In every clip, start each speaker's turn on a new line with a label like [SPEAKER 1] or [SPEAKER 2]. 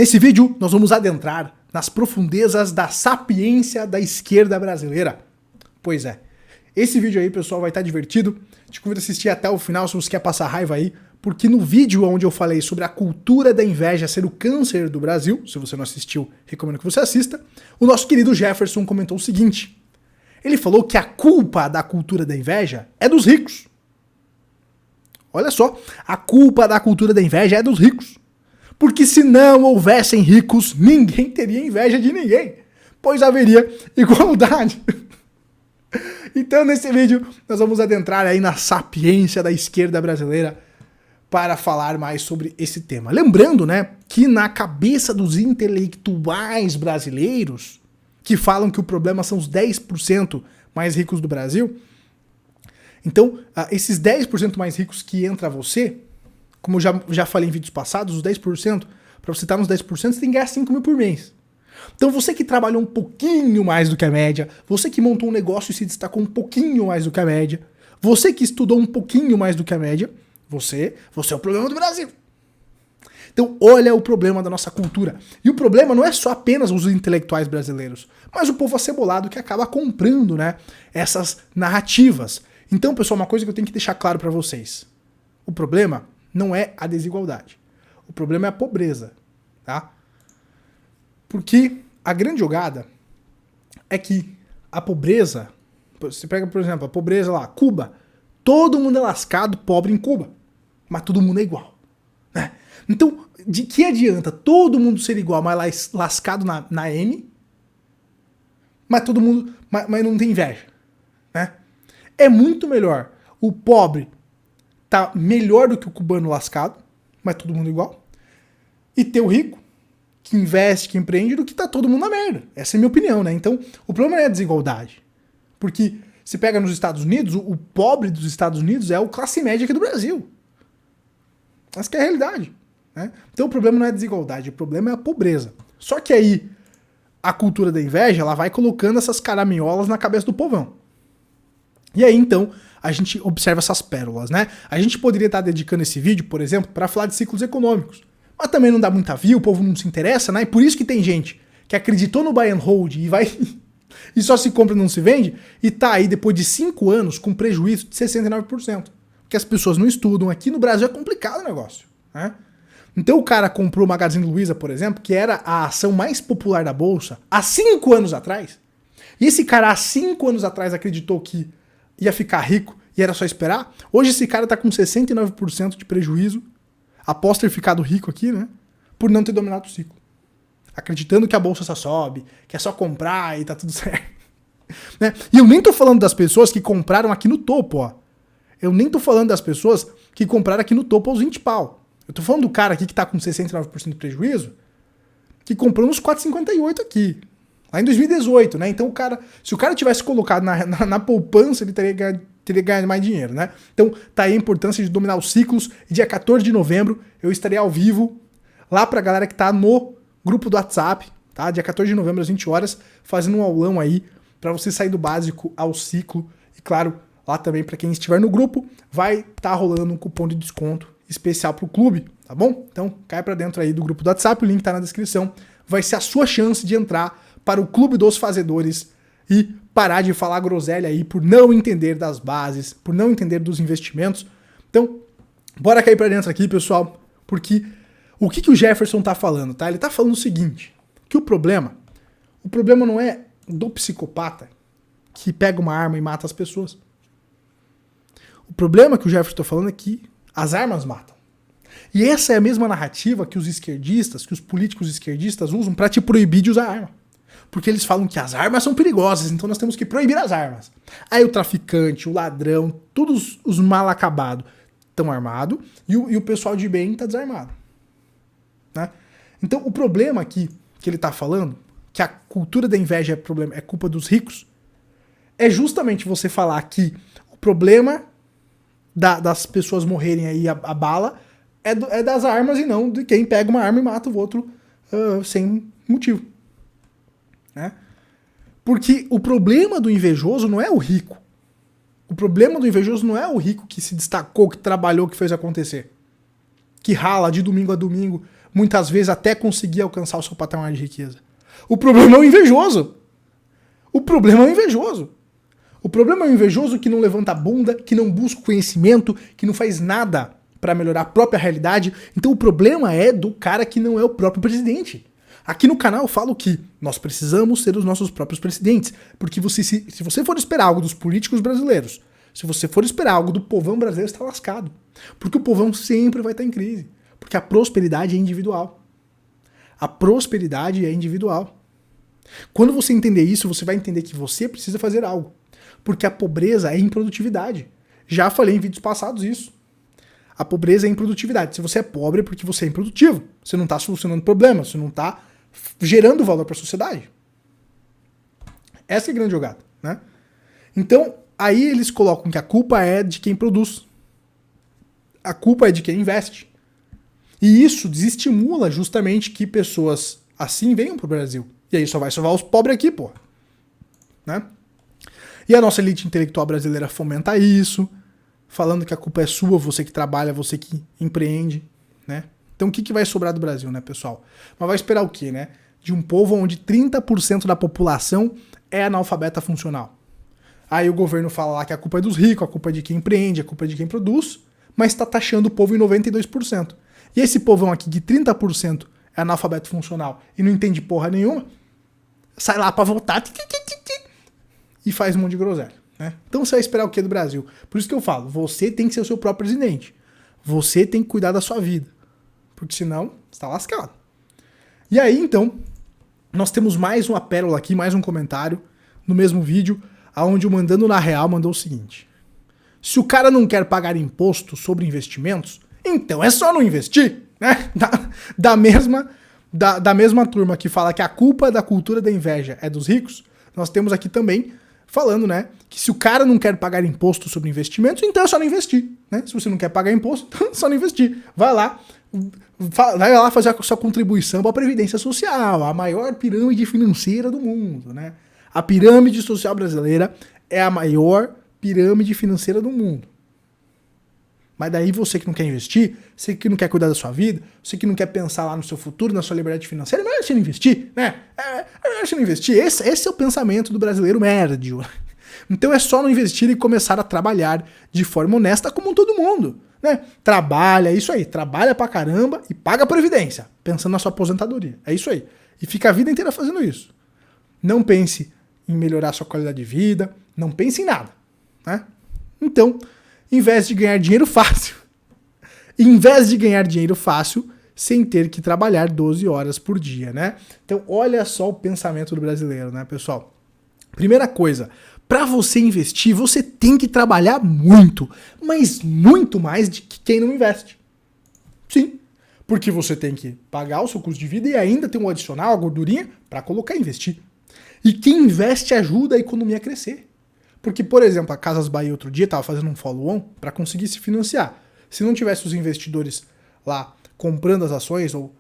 [SPEAKER 1] Nesse vídeo, nós vamos adentrar nas profundezas da sapiência da esquerda brasileira. Pois é, esse vídeo aí, pessoal, vai estar divertido. Te convido a assistir até o final se você quer passar raiva aí, porque no vídeo onde eu falei sobre a cultura da inveja ser o câncer do Brasil, se você não assistiu, recomendo que você assista, o nosso querido Jefferson comentou o seguinte: ele falou que a culpa da cultura da inveja é dos ricos. Olha só, a culpa da cultura da inveja é dos ricos. Porque se não houvessem ricos, ninguém teria inveja de ninguém, pois haveria igualdade. Então nesse vídeo nós vamos adentrar aí na sapiência da esquerda brasileira para falar mais sobre esse tema. Lembrando, né, que na cabeça dos intelectuais brasileiros, que falam que o problema são os 10% mais ricos do Brasil, então esses 10% mais ricos que entra você, como eu já falei em vídeos passados, os 10%, para você estar nos 10%, você tem que ganhar 5 mil por mês. Então você que trabalhou um pouquinho mais do que a média, você que montou um negócio e se destacou um pouquinho mais do que a média, você que estudou um pouquinho mais do que a média, você é o problema do Brasil. Então olha o problema da nossa cultura. E o problema não é só apenas os intelectuais brasileiros, mas o povo acebolado que acaba comprando, né, essas narrativas. Então, pessoal, uma coisa que eu tenho que deixar claro para vocês. O problema não é a desigualdade. O problema é a pobreza, tá? Porque a grande jogada é que a pobreza, você pega, por exemplo, a pobreza lá, Cuba, todo mundo é lascado, pobre em Cuba, mas todo mundo é igual, né? Então, de que adianta todo mundo ser igual, mas lascado na N, mas todo mundo, mas não tem inveja, né? É muito melhor o pobre tá melhor do que o cubano lascado, mas todo mundo igual, e ter o rico, que investe, que empreende, do que tá todo mundo na merda. Essa é a minha opinião, né? Então, o problema não é a desigualdade. Porque se pega nos Estados Unidos, o pobre dos Estados Unidos é o classe média aqui do Brasil. Essa que é a realidade, né? Então o problema não é a desigualdade, o problema é a pobreza. Só que aí, a cultura da inveja, ela vai colocando essas caraminholas na cabeça do povão. E aí, então, a gente observa essas pérolas, né? A gente poderia estar dedicando esse vídeo, por exemplo, para falar de ciclos econômicos. Mas também não dá muita view, o povo não se interessa, né? E por isso que tem gente que acreditou no buy and hold e vai e só se compra e não se vende, e tá aí depois de 5 anos com prejuízo de 69%. Porque as pessoas não estudam. Aqui no Brasil é complicado o negócio, né? Então o cara comprou o Magazine Luiza, por exemplo, que era a ação mais popular da Bolsa, há 5 anos atrás. E esse cara há 5 anos atrás acreditou que ia ficar rico e era só esperar. Hoje esse cara tá com 69% de prejuízo, após ter ficado rico aqui, né? Por não ter dominado o ciclo. Acreditando que a bolsa só sobe, que é só comprar e tá tudo certo. Né? E eu nem tô falando das pessoas que compraram aqui no topo, ó. Eu nem tô falando das pessoas que compraram aqui no topo aos 20 pau. Eu tô falando do cara aqui que tá com 69% de prejuízo, que comprou nos 4,58 aqui. Lá em 2018, né? Então o cara, se o cara tivesse colocado na poupança, ele teria ganhado mais dinheiro, né? Então tá aí a importância de dominar os ciclos. E dia 14 de novembro eu estarei ao vivo lá pra galera que tá no grupo do WhatsApp, tá? Dia 14 de novembro às 20 horas, fazendo um aulão aí pra você sair do básico ao ciclo. E claro, lá também pra quem estiver no grupo, vai tá rolando um cupom de desconto especial pro clube, tá bom? Então cai pra dentro aí do grupo do WhatsApp, o link tá na descrição. Vai ser a sua chance de entrar para o clube dos fazedores e parar de falar groselha aí por não entender das bases, por não entender dos investimentos. Então, bora cair para dentro aqui, pessoal, porque o que o Jefferson tá falando, tá? Ele tá falando o seguinte, que o problema não é do psicopata que pega uma arma e mata as pessoas. O problema que o Jefferson tá falando é que as armas matam. E essa é a mesma narrativa que os esquerdistas, que os políticos esquerdistas usam para te proibir de usar arma. Porque eles falam que as armas são perigosas, então nós temos que proibir as armas. Aí o traficante, o ladrão, todos os mal acabados estão armados e o pessoal de bem está desarmado, né? Então o problema aqui que ele está falando, que a cultura da inveja é culpa dos ricos, é justamente você falar que o problema das pessoas morrerem aí a bala é das armas e não de quem pega uma arma e mata o outro sem motivo. Né? Porque o problema do invejoso não é o rico. O problema do invejoso não é o rico que se destacou, que trabalhou, que fez acontecer. Que rala de domingo a domingo, muitas vezes até conseguir alcançar o seu patamar de riqueza. O problema é o invejoso. O problema é o invejoso. O problema é o invejoso que não levanta a bunda, que não busca conhecimento, que não faz nada para melhorar a própria realidade. Então o problema é do cara que não é o próprio presidente. Aqui no canal eu falo que nós precisamos ser os nossos próprios presidentes, porque se você for esperar algo dos políticos brasileiros, se você for esperar algo do povão brasileiro, você está lascado. Porque o povão sempre vai estar em crise. Porque a prosperidade é individual. A prosperidade é individual. Quando você entender isso, você vai entender que você precisa fazer algo. Porque a pobreza é improdutividade. Já falei em vídeos passados isso. A pobreza é improdutividade. Se você é pobre é porque você é improdutivo. Você não está solucionando problemas, você não está gerando valor para a sociedade. Essa é a grande jogada, né? Então, aí eles colocam que a culpa é de quem produz. A culpa é de quem investe. E isso desestimula justamente que pessoas assim venham pro Brasil. E aí só vai salvar os pobres aqui, pô. Né? E a nossa elite intelectual brasileira fomenta isso, falando que a culpa é sua, você que trabalha, você que empreende, né? Então o que vai sobrar do Brasil, né, pessoal? Mas vai esperar o quê, né? De um povo onde 30% da população é analfabeta funcional. Aí o governo fala lá que a culpa é dos ricos, a culpa é de quem empreende, a culpa é de quem produz, mas tá taxando o povo em 92%. E esse povão aqui de 30% é analfabeto funcional e não entende porra nenhuma, sai lá pra votar e faz um monte de groselha, né? Então você vai esperar o quê do Brasil? Por isso que eu falo, você tem que ser o seu próprio presidente. Você tem que cuidar da sua vida. Porque senão, você tá lascado. E aí, então, nós temos mais uma pérola aqui, mais um comentário no mesmo vídeo, onde o Mandando na Real mandou o seguinte: se o cara não quer pagar imposto sobre investimentos, então é só não investir, né? Da mesma turma que fala que a culpa da cultura da inveja é dos ricos, nós temos aqui também falando, né, que se o cara não quer pagar imposto sobre investimentos, então é só não investir, né? Se você não quer pagar imposto, então é só não investir. Vai lá fazer a sua contribuição para a Previdência Social, a maior pirâmide financeira do mundo, né? A pirâmide social brasileira é a maior pirâmide financeira do mundo. Mas daí você que não quer investir, você que não quer cuidar da sua vida, você que não quer pensar lá no seu futuro, na sua liberdade financeira, não é você não investir, né? É você não investir. Esse é o pensamento do brasileiro médio. Então é só não investir e começar a trabalhar de forma honesta como todo mundo, né? Trabalha, é isso aí. Trabalha pra caramba e paga a previdência, pensando na sua aposentadoria. É isso aí. E fica a vida inteira fazendo isso. Não pense em melhorar a sua qualidade de vida, não pense em nada, né? Então, em vez de ganhar dinheiro fácil, sem ter que trabalhar 12 horas por dia, né? Então, olha só o pensamento do brasileiro, né, pessoal? Primeira coisa, para você investir, você tem que trabalhar muito, mas muito mais do que quem não investe. Sim, porque você tem que pagar o seu custo de vida e ainda tem um adicional, a gordurinha, para colocar e investir. E quem investe ajuda a economia a crescer. Porque, por exemplo, a Casas Bahia outro dia estava fazendo um follow-on para conseguir se financiar. Se não tivesse os investidores lá comprando as ações ou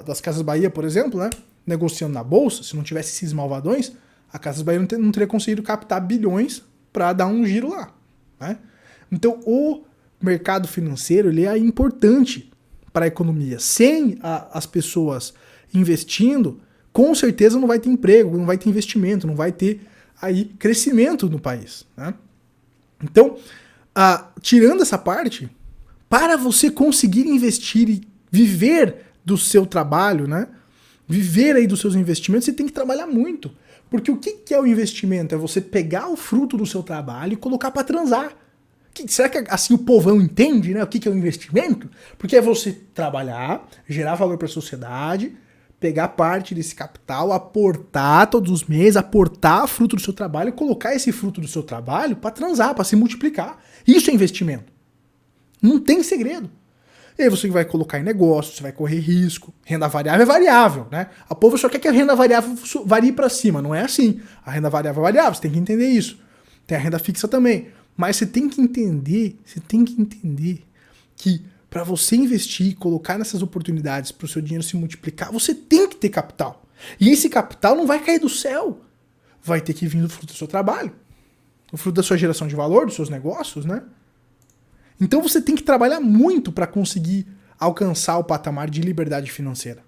[SPEAKER 1] das Casas Bahia, por exemplo, né, negociando na bolsa, se não tivesse esses malvadões, a Casas Bahia não teria conseguido captar bilhões para dar um giro lá, né? Então, o mercado financeiro ele é importante para a economia. Sem as pessoas investindo, com certeza não vai ter emprego, não vai ter investimento, não vai ter aí crescimento no país, né? Então, tirando essa parte, para você conseguir investir e viver do seu trabalho, né? Viver aí dos seus investimentos, você tem que trabalhar muito. Porque o que é o investimento? É você pegar o fruto do seu trabalho e colocar para transar. Será que assim o povão entende, né? O que é o investimento? Porque é você trabalhar, gerar valor para a sociedade, pegar parte desse capital, aportar todos os meses, aportar fruto do seu trabalho e colocar esse fruto do seu trabalho para transar, para se multiplicar. Isso é investimento. Não tem segredo. E aí você vai colocar em negócio, você vai correr risco. Renda variável é variável, né? A povo só quer que a renda variável varie para cima. Não é assim. A renda variável é variável, você tem que entender isso. Tem a renda fixa também. Mas você tem que entender que para você investir e colocar nessas oportunidades para o seu dinheiro se multiplicar, você tem que ter capital. E esse capital não vai cair do céu. Vai ter que vir do fruto do seu trabalho. O fruto da sua geração de valor, dos seus negócios, né? Então você tem que trabalhar muito para conseguir alcançar o patamar de liberdade financeira.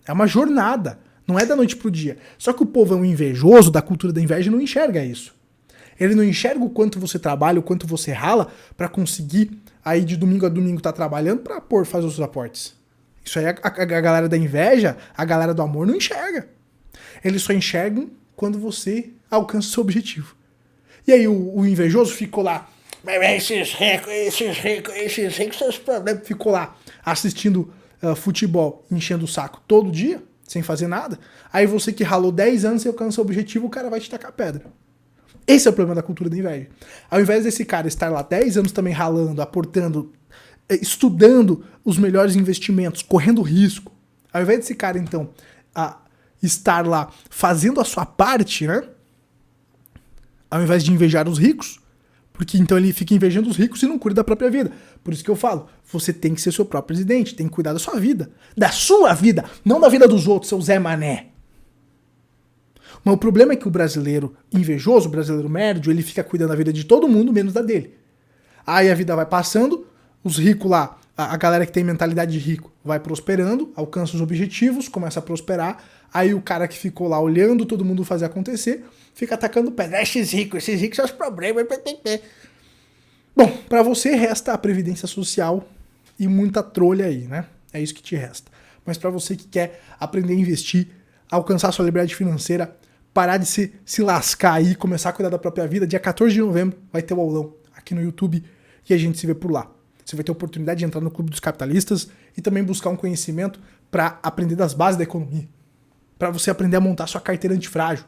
[SPEAKER 1] É uma jornada, não é da noite pro dia. Só que o povão invejoso, da cultura da inveja, não enxerga isso. Ele não enxerga o quanto você trabalha, o quanto você rala para conseguir aí de domingo a domingo estar trabalhando para fazer os seus aportes. Isso aí a galera da inveja, a galera do amor não enxerga. Eles só enxergam quando você alcança o seu objetivo. E aí o invejoso ficou lá, esses ricos, seus problemas. Ficou lá assistindo futebol, enchendo o saco todo dia, sem fazer nada. Aí você que ralou 10 anos e alcança o objetivo, o cara vai te tacar pedra. Esse é o problema da cultura da inveja. Ao invés desse cara estar lá 10 anos também ralando, aportando, estudando os melhores investimentos, correndo risco, ao invés desse cara, então, estar lá fazendo a sua parte, né? Ao invés de invejar os ricos, porque então ele fica invejando os ricos e não cuida da própria vida. Por isso que eu falo, você tem que ser seu próprio presidente, tem que cuidar da sua vida. Da sua vida, não da vida dos outros, seu Zé Mané. Mas o problema é que o brasileiro invejoso, o brasileiro médio, ele fica cuidando da vida de todo mundo, menos da dele. Aí a vida vai passando, os ricos lá, a galera que tem mentalidade de rico, vai prosperando, alcança os objetivos, começa a prosperar, aí o cara que ficou lá olhando todo mundo fazer acontecer, fica atacando pedra. Esses ricos são os problemas. Bom, pra você resta a previdência social e muita trolha aí, né? É isso que te resta. Mas pra você que quer aprender a investir, alcançar sua liberdade financeira, parar de se lascar aí, começar a cuidar da própria vida, dia 14 de novembro vai ter o aulão aqui no YouTube e a gente se vê por lá. Você vai ter a oportunidade de entrar no Clube dos Capitalistas e também buscar um conhecimento para aprender das bases da economia, para você aprender a montar sua carteira antifrágil.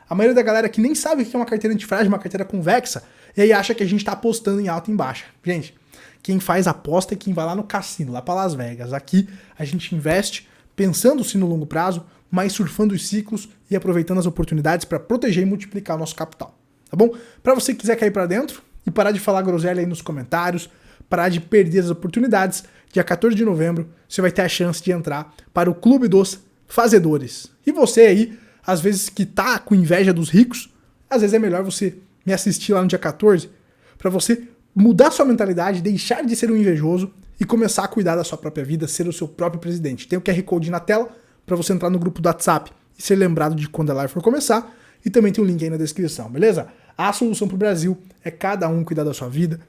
[SPEAKER 1] A maioria da galera que nem sabe o que é uma carteira antifrágil, uma carteira convexa, e aí acha que a gente tá apostando em alta e em baixa. Gente, quem faz aposta é quem vai lá no cassino, lá para Las Vegas. Aqui a gente investe pensando-se no longo prazo, mas surfando os ciclos e aproveitando as oportunidades para proteger e multiplicar o nosso capital. Tá bom? Para você que quiser cair para dentro e parar de falar groselha aí nos comentários, parar de perder as oportunidades, dia 14 de novembro você vai ter a chance de entrar para o Clube dos Fazedores. E você aí, às vezes que tá com inveja dos ricos, às vezes é melhor você me assistir lá no dia 14 para você mudar sua mentalidade, deixar de ser um invejoso e começar a cuidar da sua própria vida, ser o seu próprio presidente. Tem o QR Code na tela para você entrar no grupo do WhatsApp e ser lembrado de quando a live for começar, e também tem um link aí na descrição, beleza? A solução pro Brasil é cada um cuidar da sua vida,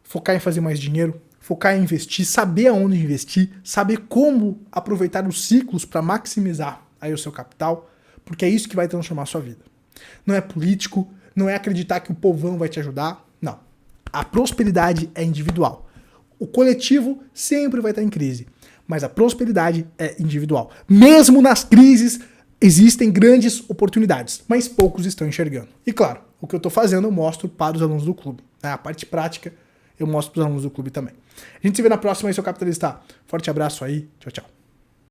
[SPEAKER 1] focar em fazer mais dinheiro, focar em investir, saber aonde investir, saber como aproveitar os ciclos para maximizar aí o seu capital, porque é isso que vai transformar a sua vida. Não é político, não é acreditar que o povão vai te ajudar, não. A prosperidade é individual. O coletivo sempre vai estar em crise, mas a prosperidade é individual. Mesmo nas crises, existem grandes oportunidades, mas poucos estão enxergando. E claro, o que eu estou fazendo eu mostro para os alunos do clube. A parte prática eu mostro para os alunos do clube também. A gente se vê na próxima aí, seu capitalista. Forte abraço aí. Tchau, tchau.